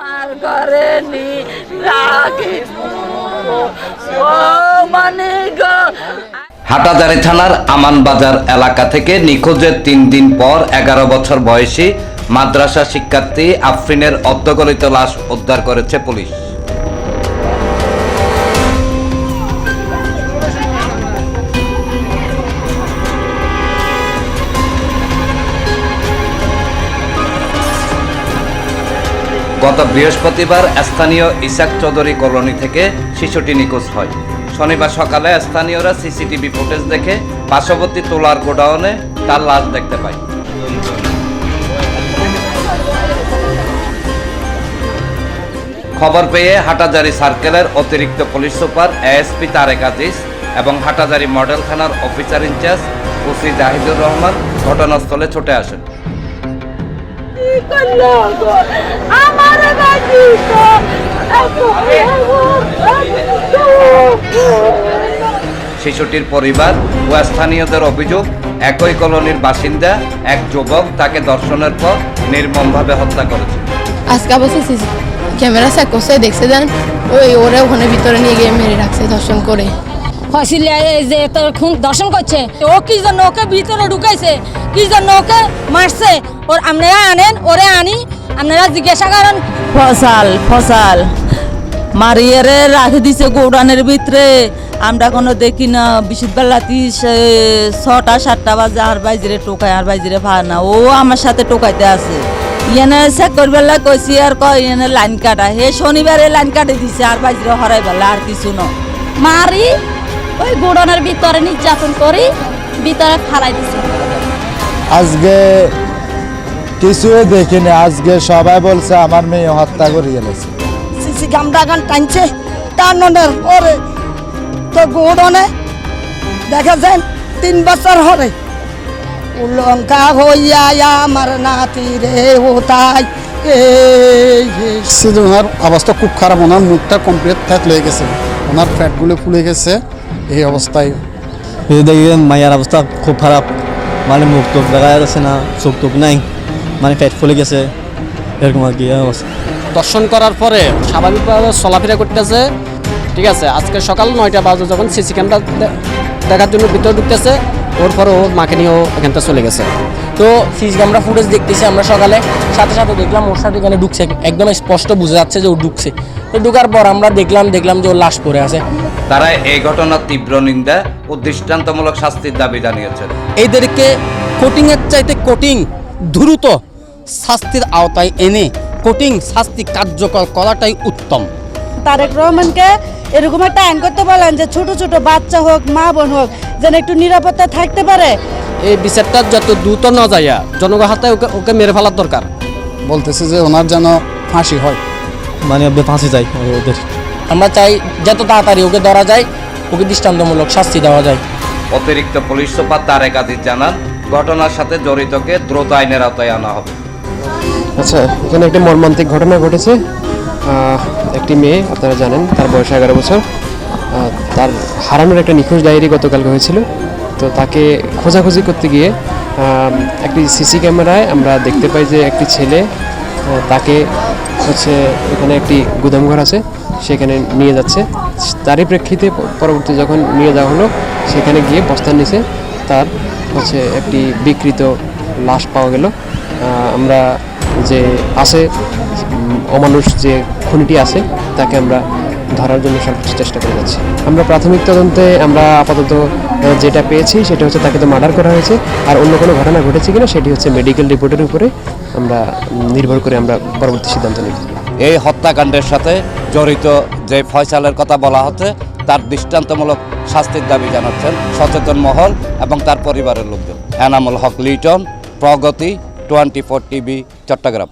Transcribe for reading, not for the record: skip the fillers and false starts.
আমার ঘরে নি রাখিব ও মানিক। হাটাজারি থানার আমানবাজার এলাকা থেকে নিখোঁজের 3 দিন পর 11 বছর বয়সী মাদ্রাসা শিক্ষার্থী আফরিনের অর্ধগলিত লাশ উদ্ধার করেছে পুলিশ। গত বৃহস্পতিবার স্থানীয় ইসাক চৌধুরী কলোনি থেকে শিশুটি নিখোঁজ হয়। শনিবার সকালে স্থানীয়রা সিসিটিভি ফুটেজ দেখে পার্শ্ববর্তী তোলার গোডাউনে তার লাশ দেখতে পায়। খবর পেয়ে হাটাজারি সার্কেলের অতিরিক্ত police super ASP Tarek Aziz এবং হাটাজারি মডেল থানার officer incharge OC Jahidur Rahman ঘটনাস্থলে ছুটে আসেন। শিশুটির পরিবার ও স্থানীয়দের অভিযোগ, একই কলোনির বাসিন্দা এক যুবক তাকে ধর্ষণের পর নির্মমভাবে হত্যা করেছে। আজকে অবশ্যই সিসি ক্যামেরা চেক করছে, দেখছে দেন ওরা ওখানে ভিতরে নিয়ে গিয়ে মেরে রাখছে ধর্ষণ করে। যে তোর খুন দর্শন করছে, ও কি জন্য ওকে ভিতরে ঢুকাইছে, কি জন্য ওকে মারছে, ওর আপনারা আনেন, ওরে আনি, আপনারা জিজ্ঞাসা করেন। ফসাল মারিয়ে রাখে দিছে গোডানের ভিতরে, আমরা কোনো দেখি না। বিশুদ্ধবেলাতি 6টা-7টা বাজে আর বাইজিরে টোকায়, আর বাইজিরে ভাড় না, ও আমার সাথে টোকাইতে আছে। ইয়েনে চেক করবেলা কইছি আর কয় ইয়েনে লাইন কাটা, হে শনিবারে লাইন কাটে দিছে আর বাইজিরে হরাই বেলা, আর কিছু ন মারি ওই গোডানের ভিতরে নির্যাতন করি ভিতরে ফালাই দিছে। আজকে কিছুই দেখিনি, আজকে সবাই বলছে আমার মেয়ে হত্যা করে গেছে। সিসি গামডা গান টানছে টানের পরে তো গোডনে দেখা যায় 3 বছর হরে উলঙ্কা হইয়া আমার নাতি রে ও তাই। ওনার অবস্থা খুব খারাপ, ওনার মুখটা কমপ্লিট ফ্যাট লেগে গেছে, ওনার ফ্যাটগুলো ফুলে গেছে। এই অবস্থায় দেখি মায়ের অবস্থা খুব খারাপ, মানে মুখ টুক দেখা যাচ্ছে না, চোখ টুক নাই, মানে ফ্যাট ফুলে গেছে, এরকম আর কি অবস্থা। দর্শন করার পরে স্বাভাবিকভাবে চলাফেরা করতেছে, ঠিক আছে। আজকে সকাল 9টা বাজে যখন সিসি ক্যামেরা দেখার জন্য ভিতরে ঢুকতেছে, ওর পরে ওর মাকে নিয়েও এখান থেকে চলে গেছে। তো সিসি ক্যামেরা ফুটেজ দেখতেছি আমরা সকালে, সাথে সাথে দেখলাম ওর সাথে এখানে ঢুকছে, একদম স্পষ্ট বোঝা যাচ্ছে যে ও ঢুকছে। তো ঢুকার পর আমরা দেখলাম যে ওর লাশ পড়ে আছে। তারা এই ঘটনার তীব্র নিন্দা ও দৃষ্টান্তমূলক শাস্তির দাবি জানিয়েছেন। এইদেরকে কঠিনের চাইতে কঠিন দ্রুত শাস্তির আওতায় এনে কঠিন শাস্তি কার্যকর করাটাই উত্তম। তারেক রহমানকে এরকম একটা আইন করতে বলেন যে ছোট ছোট বাচ্চা হোক, মা বোন হোক, যেন একটু নিরাপত্তা থাকতে পারে। এই বিচারটা যত দ্রুত না যাইয়া জনগণ হাতে ওকে মেরে ফেলার দরকার। বলতেছে যে ওনার যেন ফাঁসি হয়, মানে ফাঁসি চাই ওদের। আমরা চাই যত তাড়াতাড়ি ওকে ধরা যায়, ওকে দৃষ্টান্তমূলক শাস্তি দেওয়া যায়। অতিরিক্ত পুলিশ সুপার তারেক আজিজ জানান, ঘটনার সাথে জড়িতকে দ্রুত আইনের আওতায় আনা হবে। আচ্ছা, এখানে একটা মর্মান্তিক ঘটনা ঘটেছে। একটি মেয়ে, আপনারা জানেন, তার বয়স 11 বছর। তার হারানোর একটা নিখোঁজ ডায়েরি গতকালকে হয়েছিল। তো তাকে খোঁজাখুঁজি করতে গিয়ে একটি সিসি ক্যামেরায় আমরা দেখতে পাই যে একটি ছেলে তাকে এখানে একটি গুদামঘর আছে, সেখানে নিয়ে যাচ্ছে। তারই প্রেক্ষিতে পরবর্তী যখন নিয়ে যাওয়া হলো, সেখানে গিয়ে বস্তার নিচে তার একটি বিকৃত লাশ পাওয়া গেল। আমরা যে আছে অমানুষ যে খুনিটি আছে, তাকে আমরা ধরার জন্য সর্বোচ্চ চেষ্টা করে যাচ্ছি। আমরা প্রাথমিক তদন্তে আমরা আপাতত যেটা পেয়েছি সেটা হচ্ছে তাকে তো মার্ডার করা হয়েছে, আর অন্য কোনো ঘটনা ঘটেছে কিনা সেটি হচ্ছে মেডিকেল রিপোর্টের উপরে আমরা নির্ভর করে আমরা পরবর্তী সিদ্ধান্ত নিই। এই হত্যাকাণ্ডের সাথে জড়িত যে ফয়সালের কথা বলা হচ্ছে, তার দৃষ্টান্তমূলক শাস্তির দাবি জানাচ্ছেন সচেতন মহল এবং তার পরিবারের লোকজন। এনামুল হক লিটন, প্রগতি, 24 টিভি, চট্টগ্রাম।